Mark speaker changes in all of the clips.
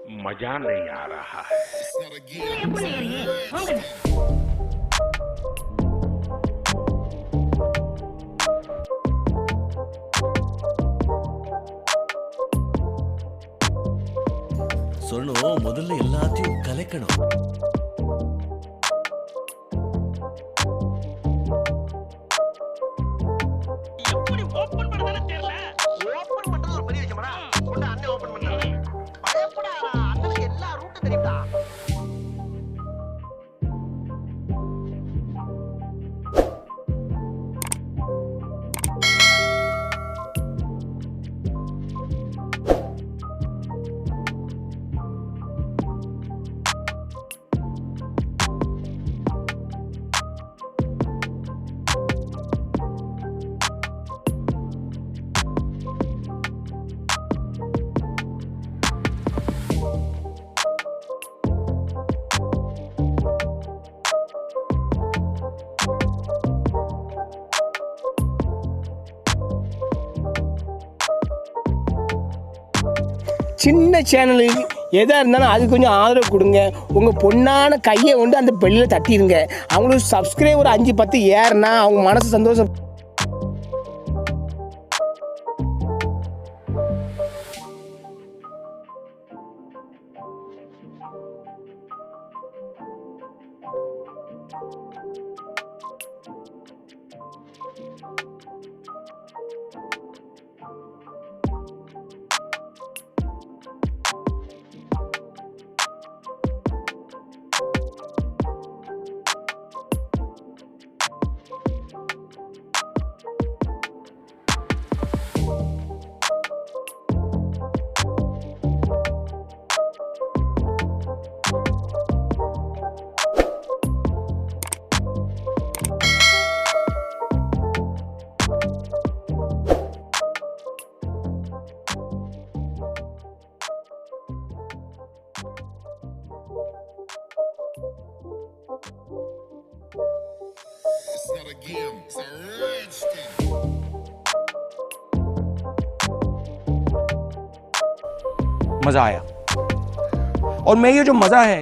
Speaker 1: मजा नहीं आ रहा है।
Speaker 2: சொல்லணும் முதல்ல எல்லாத்தையும் கலைக்கணும்.
Speaker 3: எப்படி ஓபன் பண்றதுன்னு தெரியல. ஓபன் பண்றது ஒரு பெரிய விஷயமா? கொண்டு அண்ணே ஓபன் பண்ணாரு. பயப்படாதடா, அண்ணனுக்கு எல்லா ரூட்டும் தெரியும்டா.
Speaker 4: சின்ன சேனலுக்கு எதாக இருந்தாலும் அது கொஞ்சம் ஆதரவு கொடுங்க. உங்கள் பொண்ணான கையை கொண்டு அந்த பெல்லில் தட்டிடுங்க. அவங்களுக்கு சப்ஸ்கிரைபர் 5-10 ஏறுனா அவங்க மனசு சந்தோஷம்.
Speaker 5: It's not a game, it's a rich thing.
Speaker 6: मजा आया और मैं ये जो मजा है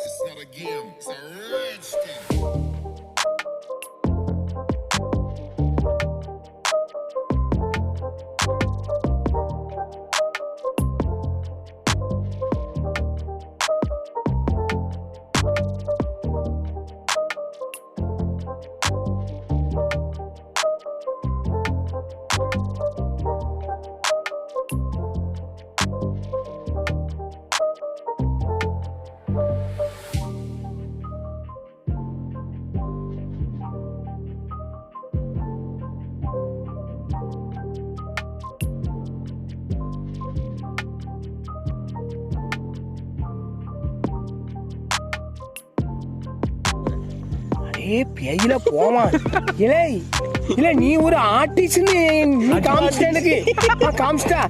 Speaker 5: It's not a game, it's a rich thing.
Speaker 4: பேயில போமா இல்லை இல்லை நீ ஒரு ஆர்டிஸ்ட்னு காமிச்சிட்ட எனக்கு காமிச்சிட்டா